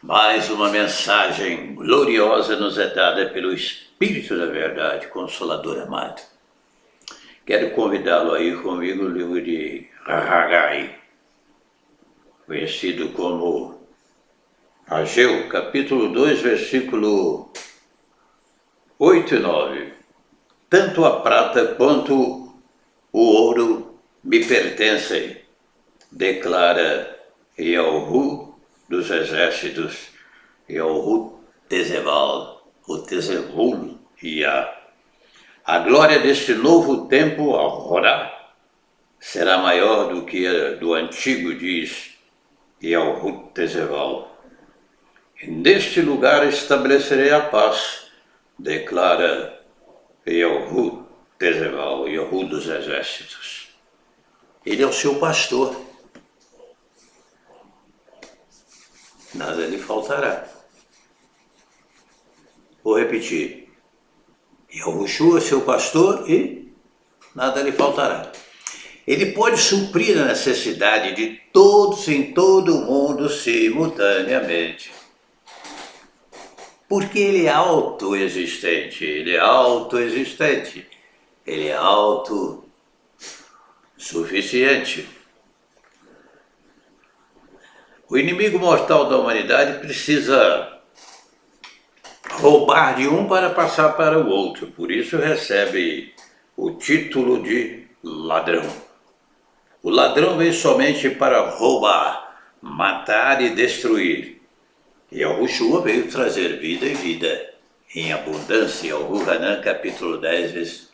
Mais uma mensagem gloriosa nos é dada pelo Espírito da Verdade, Consolador amado. Quero convidá-lo a ir comigo no livro de Haggai, conhecido como Ageu, capítulo 2, versículo 8 e 9. Tanto a prata quanto o ouro me pertencem, declara Yahu dos exércitos, Yahu Tezebal, o Tezebul, Yah. A glória deste novo tempo, Horá, será maior do que a do antigo, diz Yahu Tezebal. E neste lugar estabelecerei a paz, declara Yahu Tezebal, Yahu dos exércitos. Ele é o seu pastor. Nada lhe faltará. Vou repetir. Yahushua é seu pastor e nada lhe faltará. Ele pode suprir a necessidade de todos em todo o mundo simultaneamente. Porque ele é autoexistente, ele é autoexistente, ele é autossuficiente. O inimigo mortal da humanidade precisa roubar de um para passar para o outro, por isso recebe o título de ladrão. O ladrão vem somente para roubar, matar e destruir. E Yahushua veio trazer vida e vida em abundância. Yahu Hanan, capítulo 10,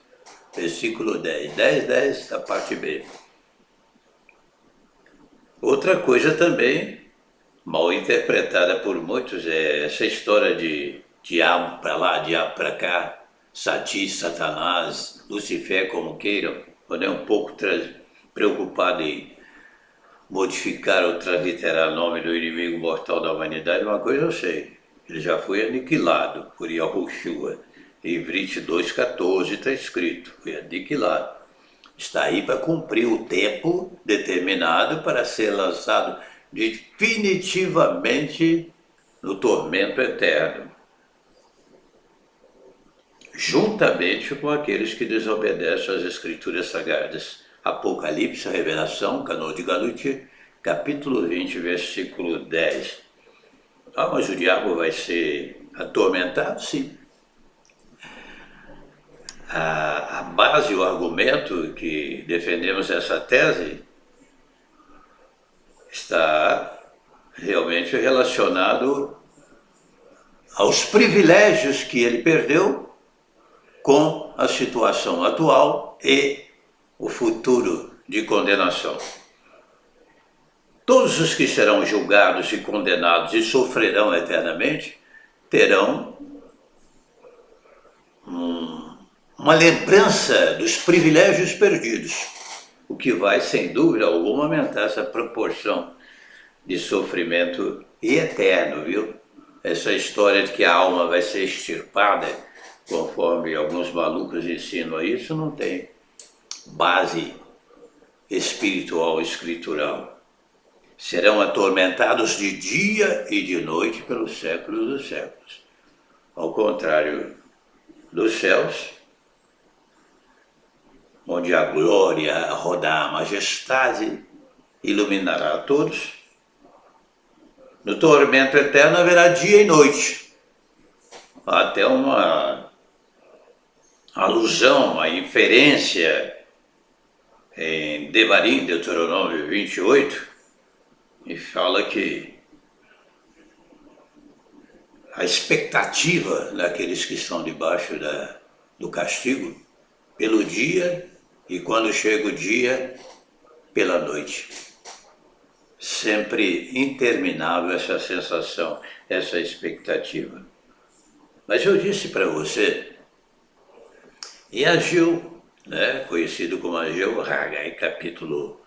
versículo 10. 10, da parte B. Outra coisa também mal interpretada por muitos é essa história de diabo para lá, diabo para cá, Sati, Satanás, Lucifer, como queiram, quando é um pouco preocupado em modificar ou transliterar o nome do inimigo mortal da humanidade. Uma coisa eu sei, ele já foi aniquilado por Yahushua. Em Vrite 2,14 está escrito, foi aniquilado. Está aí para cumprir o tempo determinado para ser lançado definitivamente no tormento eterno, juntamente com aqueles que desobedecem às Escrituras Sagradas. Apocalipse, Revelação, Cano de Galuti, capítulo 20, versículo 10. Mas o diabo vai ser atormentado? Sim. A base, o argumento que defendemos essa tese está realmente relacionado aos privilégios que ele perdeu com a situação atual e o futuro de condenação. Todos os que serão julgados e condenados e sofrerão eternamente terão uma lembrança dos privilégios perdidos, o que vai, sem dúvida alguma, aumentar essa proporção de sofrimento eterno, viu? Essa história de que a alma vai ser extirpada, conforme alguns malucos ensinam isso, não tem base espiritual, escritural. Serão atormentados de dia e de noite pelos séculos dos séculos. Ao contrário dos céus, onde a glória, a rodar, a majestade iluminará a todos, no tormento eterno haverá dia e noite. Até uma alusão, uma inferência em Devarim, Deuteronômio 28, e fala que a expectativa daqueles que estão debaixo do castigo pelo dia, e quando chega o dia, pela noite. Sempre interminável essa sensação, essa expectativa. Mas eu disse para você, e Ageu, conhecido como Ageu, Haggai, capítulo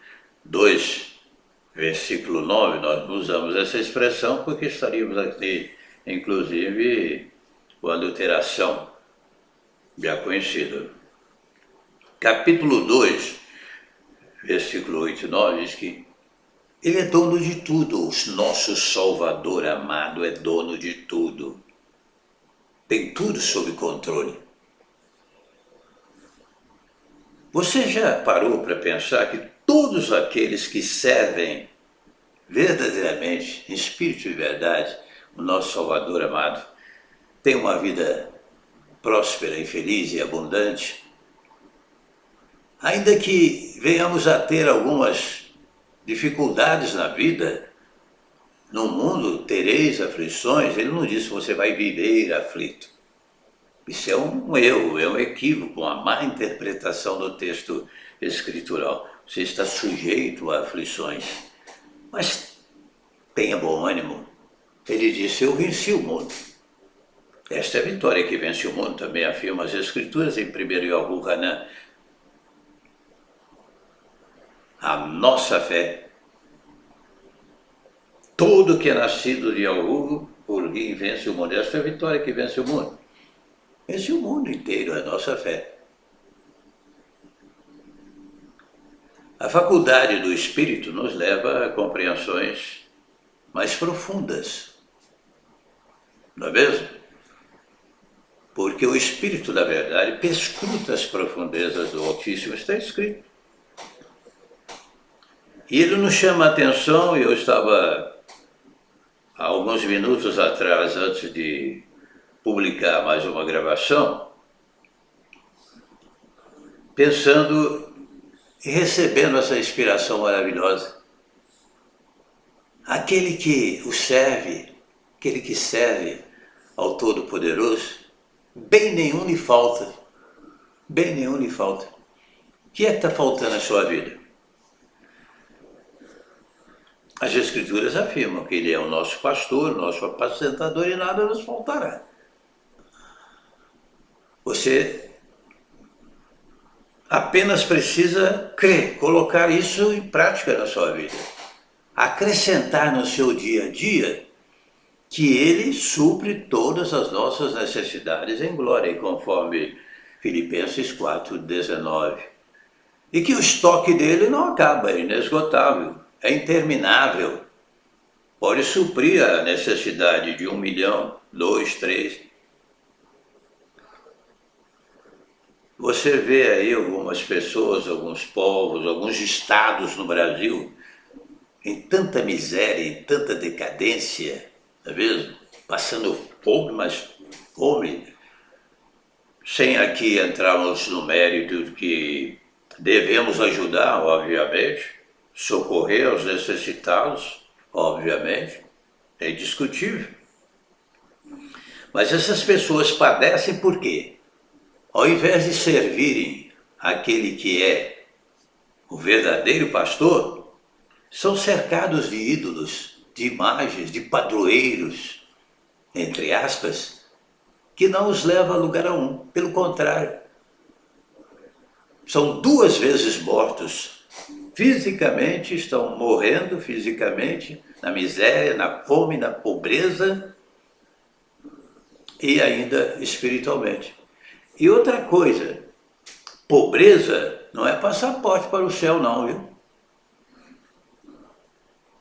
2, versículo 9, nós usamos essa expressão porque estaríamos aqui, inclusive, com a adulteração, já conhecida. Capítulo 2, versículo 8 e 9, diz que Ele é dono de tudo, o nosso Salvador amado é dono de tudo. Tem tudo sob controle. Você já parou para pensar que todos aqueles que servem verdadeiramente, em espírito e verdade, o nosso Salvador amado, têm uma vida próspera e feliz e abundante? Ainda que venhamos a ter algumas dificuldades na vida, no mundo tereis aflições, ele não disse que você vai viver aflito. Isso é um erro, é um equívoco, uma má interpretação do texto escritural. Você está sujeito a aflições, mas tenha bom ânimo. Ele disse, eu venci o mundo. Esta é a vitória que vence o mundo, também afirma as Escrituras em 1 Yohanan. A nossa fé. Todo que é nascido de Yahu, por mim vence o mundo. Esta é a vitória que vence o mundo. Vence o mundo inteiro, a nossa fé. A faculdade do Espírito nos leva a compreensões mais profundas. Não é mesmo? Porque o Espírito da verdade perscruta as profundezas do Altíssimo, está escrito. E ele nos chama a atenção, e eu estava há alguns minutos atrás, antes de publicar mais uma gravação, pensando e recebendo essa inspiração maravilhosa. Aquele que o serve, aquele que serve ao Todo-Poderoso, bem nenhum lhe falta, bem nenhum lhe falta. O que é que está faltando na sua vida? As Escrituras afirmam que Ele é o nosso pastor, nosso apacentador e nada nos faltará. Você apenas precisa crer, colocar isso em prática na sua vida. Acrescentar no seu dia a dia que Ele supre todas as nossas necessidades em glória, conforme Filipenses 4,19. E que o estoque dele não acaba, é inesgotável, é interminável. Pode suprir a necessidade de 1 milhão, 2, 3. Você vê aí algumas pessoas, alguns povos, alguns estados no Brasil em tanta miséria, em tanta decadência, não é mesmo? Passando fome, mas fome. Sem aqui entrarmos no mérito de que devemos ajudar, obviamente, socorrer aos necessitados, obviamente, é indiscutível. Mas essas pessoas padecem por quê? Ao invés de servirem aquele que é o verdadeiro pastor, são cercados de ídolos, de imagens, de padroeiros, entre aspas, que não os leva a lugar algum. Pelo contrário, são 2 vezes mortos. Fisicamente, estão morrendo fisicamente, na miséria, na fome, na pobreza e ainda espiritualmente. E outra coisa, pobreza não é passaporte para o céu não, viu?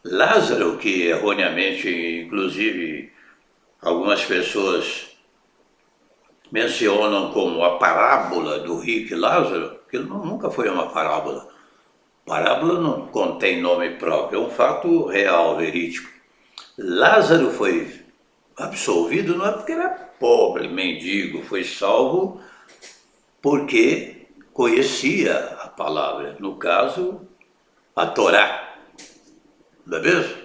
Lázaro, que erroneamente, inclusive, algumas pessoas mencionam como a parábola do rico e Lázaro, que nunca foi uma parábola. Parábola não contém nome próprio, é um fato real, verídico. Lázaro foi absolvido não é porque era pobre, mendigo, foi salvo porque conhecia a palavra, no caso, a Torá. Não é mesmo?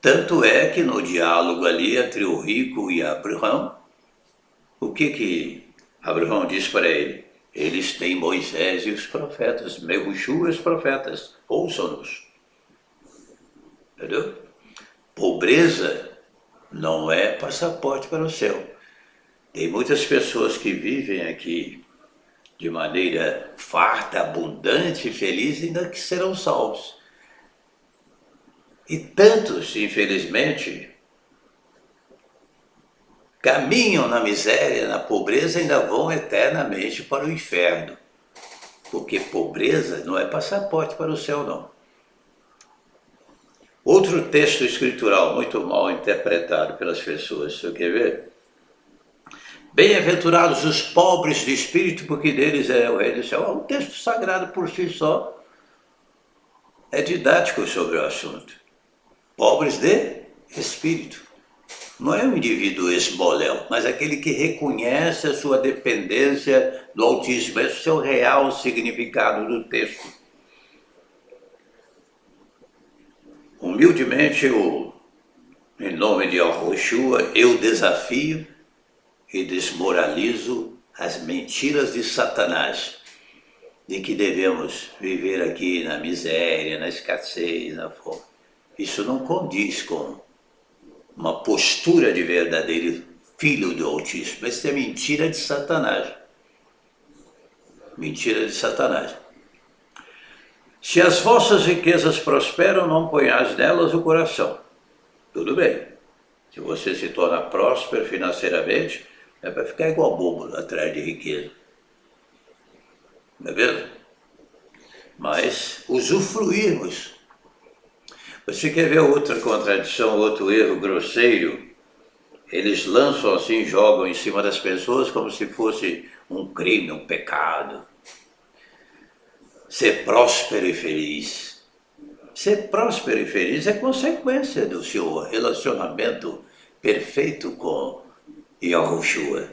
Tanto é que no diálogo ali entre o rico e Abraão, o que Abraão diz para ele? Eles têm Moisés e os profetas, Mehushua e os profetas, ouçam-nos. Entendeu? Pobreza não é passaporte para o céu. Tem muitas pessoas que vivem aqui de maneira farta, abundante, feliz, ainda que serão salvos. E tantos, infelizmente, caminham na miséria, na pobreza, ainda vão eternamente para o inferno. Porque pobreza não é passaporte para o céu, não. Outro texto escritural muito mal interpretado pelas pessoas, você quer ver? Bem-aventurados os pobres de espírito, porque deles é o reino do céu. Um texto sagrado por si só é didático sobre o assunto. Pobres de espírito. Não é um indivíduo esmoléu, mas aquele que reconhece a sua dependência do Altíssimo. Esse é o real significado do texto. Humildemente, em nome de Yahushua, eu desafio e desmoralizo as mentiras de Satanás, de que devemos viver aqui na miséria, na escassez, na fome. Isso não condiz com uma postura de verdadeiro filho do Altíssimo. Isso é mentira de Satanás. Mentira de Satanás. Se as vossas riquezas prosperam, não ponhais nelas o coração. Tudo bem. Se você se torna próspero financeiramente, é para ficar igual bobo atrás de riqueza. Não é mesmo? Mas usufruirmos. Você quer ver outra contradição, outro erro grosseiro? Eles lançam assim, jogam em cima das pessoas como se fosse um crime, um pecado. Ser próspero e feliz. Ser próspero e feliz é consequência do seu relacionamento perfeito com Yahushua.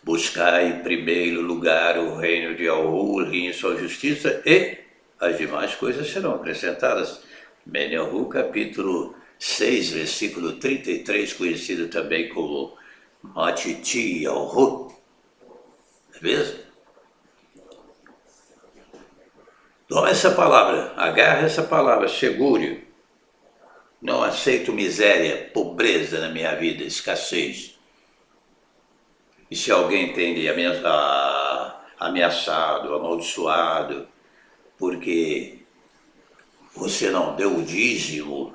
Buscar em primeiro lugar o reino de Yahu e sua justiça, e as demais coisas serão acrescentadas. Menyahu, capítulo 6, versículo 33, conhecido também como Matiti Yahu. É mesmo? Toma essa palavra, agarra essa palavra, segure. Não aceito miséria, pobreza na minha vida, escassez. E se alguém tem lhe ameaçado, amaldiçoado, porque você não deu o dízimo,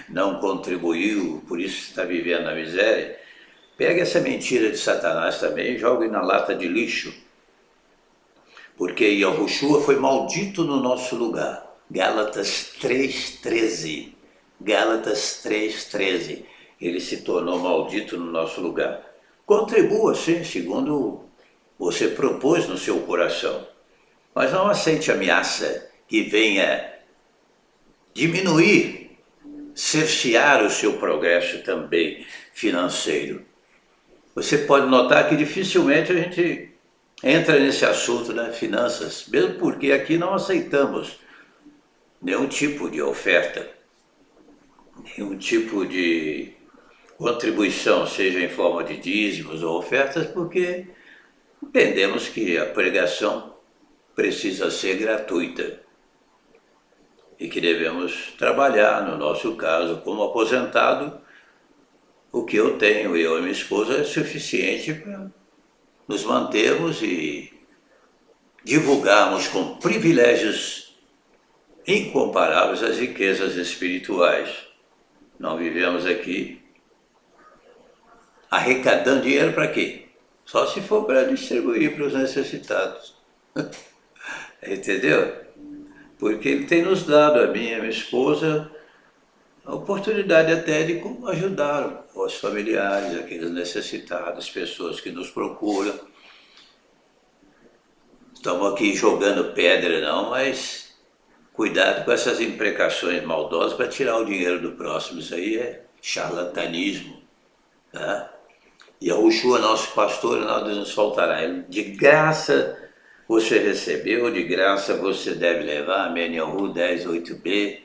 não contribuiu, por isso está vivendo na miséria, pega essa mentira de Satanás também e joga na lata de lixo. Porque Yahushua foi maldito no nosso lugar. Gálatas 3,13. Gálatas 3,13. Ele se tornou maldito no nosso lugar. Contribua, sim, segundo você propôs no seu coração. Mas não aceite ameaça que venha diminuir, cercear o seu progresso também financeiro. Você pode notar que dificilmente a gente entra nesse assunto, né, finanças, mesmo porque aqui não aceitamos nenhum tipo de oferta, nenhum tipo de contribuição, seja em forma de dízimos ou ofertas, porque entendemos que a pregação precisa ser gratuita e que devemos trabalhar, no nosso caso, como aposentado, o que eu tenho, eu e minha esposa, é suficiente para nos mantermos e divulgarmos com privilégios incomparáveis as riquezas espirituais. Não vivemos aqui arrecadando dinheiro para quê? Só se for para distribuir para os necessitados. Entendeu? Porque ele tem nos dado, a mim e a minha esposa, a oportunidade até de ajudar os familiares, aqueles necessitados, pessoas que nos procuram. Estamos aqui jogando pedra não, mas cuidado com essas imprecações maldosas para tirar o dinheiro do próximo. Isso aí é charlatanismo. Tá? E Yahushua, nosso pastor, nada nos faltará. De graça você recebeu, de graça você deve levar, Menyahu 10:8b,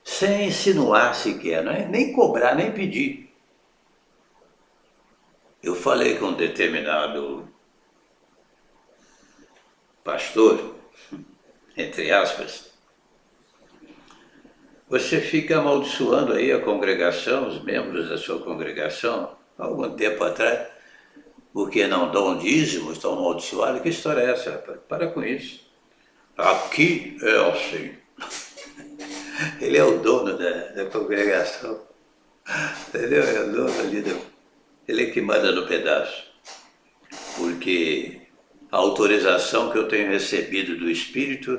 sem insinuar sequer, não é? Nem cobrar, nem pedir. Eu falei com um determinado pastor, entre aspas, você fica amaldiçoando aí a congregação, os membros da sua congregação, há algum tempo atrás, porque não dão dízimo, estão amaldiçoados. Que história é essa, rapaz? Para com isso. Aqui é assim. Ele é o dono da congregação, entendeu? É o dono ali, ele é que manda no pedaço. Porque a autorização que eu tenho recebido do Espírito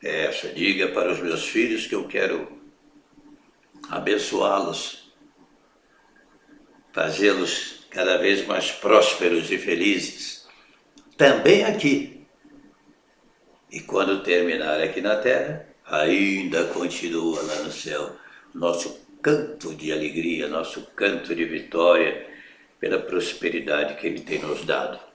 é essa: diga para os meus filhos que eu quero abençoá-los, fazê-los cada vez mais prósperos e felizes, também aqui. E quando terminar aqui na terra, ainda continua lá no céu nosso canto de alegria, nosso canto de vitória pela prosperidade que Ele tem nos dado.